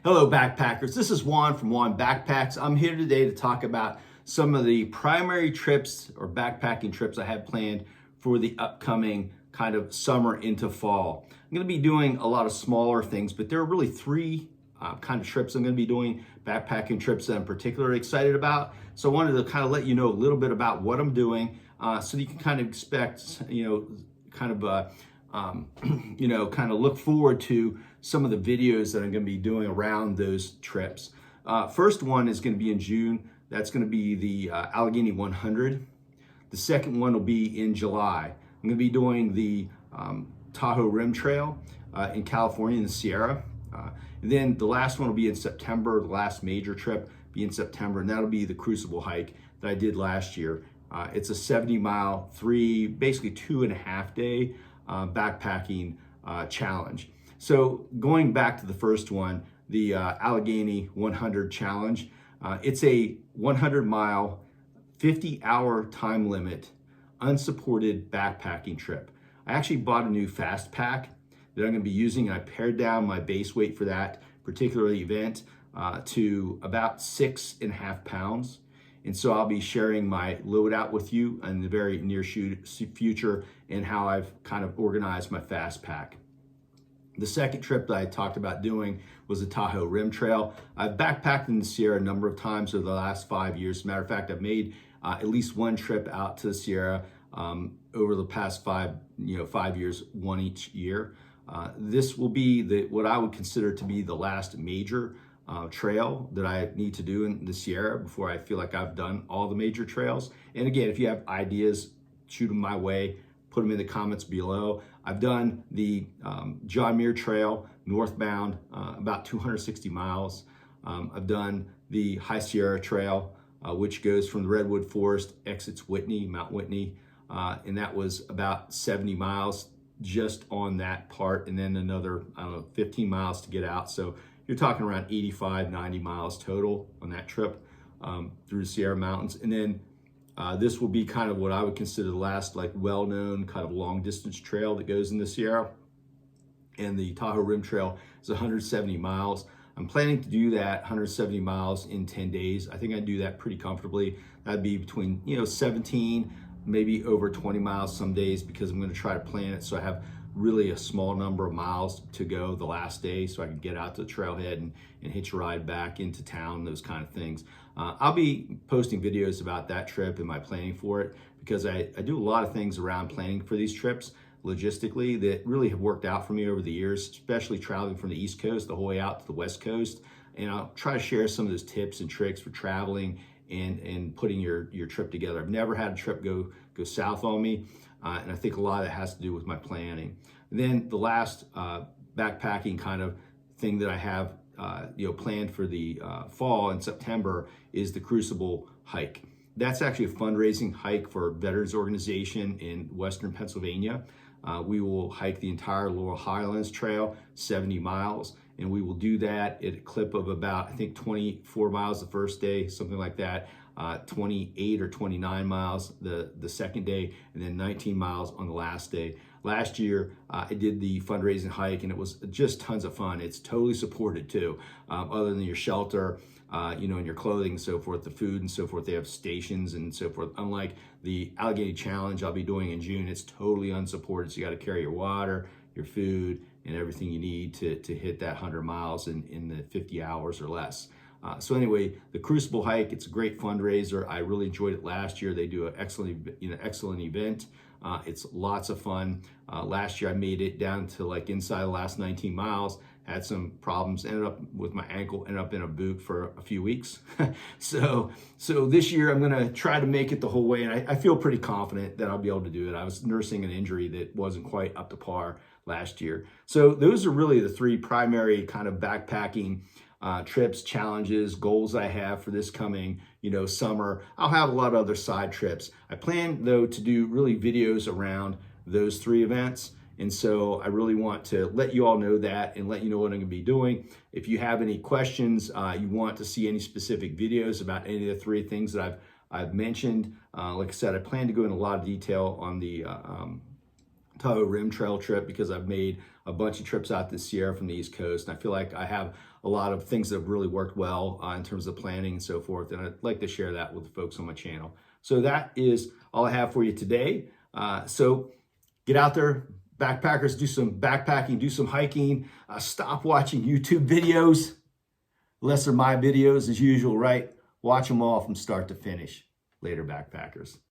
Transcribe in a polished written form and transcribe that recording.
Hello backpackers, this is Juan from Juan Backpacks. I'm here today to talk about some of the primary trips or backpacking trips I have planned for the upcoming kind of summer into fall. I'm going to be doing a lot of smaller things, but there are really three kind of trips I'm going to be doing, backpacking trips that I'm particularly excited about. So I wanted to kind of let you know a little bit about what I'm doing so that you can kind of expect, kind of look forward to some of the videos that I'm going to be doing around those trips. First one is going to be in June. That's going to be the Allegheny 100. The second one will be in July. I'm going to be doing the Tahoe Rim Trail in California in the Sierra. And then the last one will be in September. The last major trip will be in September, and that'll be the Crucible hike that I did last year. It's a 70-mile, basically 2.5 day backpacking challenge. So going back to the first one, the Allegheny 100 challenge, it's a 100-mile, 50-hour time limit, unsupported backpacking trip. I actually bought a new fast pack that I'm going to be using. I pared down my base weight for that particular event to about 6.5 pounds. And so I'll be sharing my loadout with you in the very near future and how I've kind of organized my fast pack. The second trip that I talked about doing was the Tahoe Rim Trail. I've backpacked in the Sierra a number of times over the last 5 years. As a matter of fact, I've made at least one trip out to the Sierra over the past 5 years, one each year. This will be what I would consider to be the last major trail that I need to do in the Sierra before I feel like I've done all the major trails. And again, if you have ideas, shoot them my way, put them in the comments below. I've done the John Muir Trail northbound, about 260 miles. I've done the High Sierra Trail, which goes from the Redwood Forest, exits Whitney, Mount Whitney, and that was about 70 miles just on that part, and then another, 15 miles to get out. So you're talking around 85, 90 miles total on that trip through the Sierra Mountains. And then this will be kind of what I would consider the last well-known kind of long distance trail that goes in the Sierra. And the Tahoe Rim Trail is 170 miles. I'm planning to do that 170 miles in 10 days. I think I'd do that pretty comfortably. That'd be between 17, maybe over 20 miles some days, because I'm going to try to plan it so I have really a small number of miles to go the last day so I can get out to the trailhead and hitch a ride back into town, those kind of things. I'll be posting videos about that trip and my planning for it, because I do a lot of things around planning for these trips logistically that really have worked out for me over the years, especially traveling from the East Coast the whole way out to the West Coast. And I'll try to share some of those tips and tricks for traveling and putting your trip together. I've never had a trip go south on me, and I think a lot of that has to do with my planning. And then the last backpacking kind of thing that I have planned for the fall in September is the Crucible hike. That's actually a fundraising hike for a veterans organization in Western Pennsylvania. We will hike the entire Laurel Highlands Trail, 70 miles, and we will do that at a clip of about, I think, 24 miles the first day, something like that, 28 or 29 miles the second day, and then 19 miles on the last day. Last year, I did the fundraising hike, and it was just tons of fun. It's totally supported too, other than your shelter, and your clothing and so forth, the food and so forth. They have stations and so forth. Unlike the Allegheny Challenge I'll be doing in June, it's totally unsupported. So you got to carry your water, your food, and everything you need to hit that 100 miles in the 50 hours or less. So anyway, the Crucible hike, it's a great fundraiser. I really enjoyed it last year. They do an excellent event. It's lots of fun. Last year I made it down to inside the last 19 miles, had some problems, ended up with my ankle, ended up in a boot for a few weeks. So this year I'm gonna try to make it the whole way, and I feel pretty confident that I'll be able to do it. I was nursing an injury that wasn't quite up to par last year. So those are really the three primary kind of backpacking trips, challenges, goals I have for this coming, summer. I'll have a lot of other side trips. I plan though to do really videos around those three events. And so I really want to let you all know that and let you know what I'm gonna be doing. If you have any questions, you want to see any specific videos about any of the three things that I've mentioned, like I said, I plan to go into a lot of detail on the Tahoe Rim Trail trip because I've made a bunch of trips out this Sierra from the East Coast, and I feel like I have a lot of things that have really worked well in terms of planning and so forth, and I'd like to share that with the folks on my channel. So that is all I have for you today. So get out there, backpackers, do some backpacking, do some hiking, stop watching YouTube videos, unless they're my videos as usual, right? Watch them all from start to finish. Later, backpackers.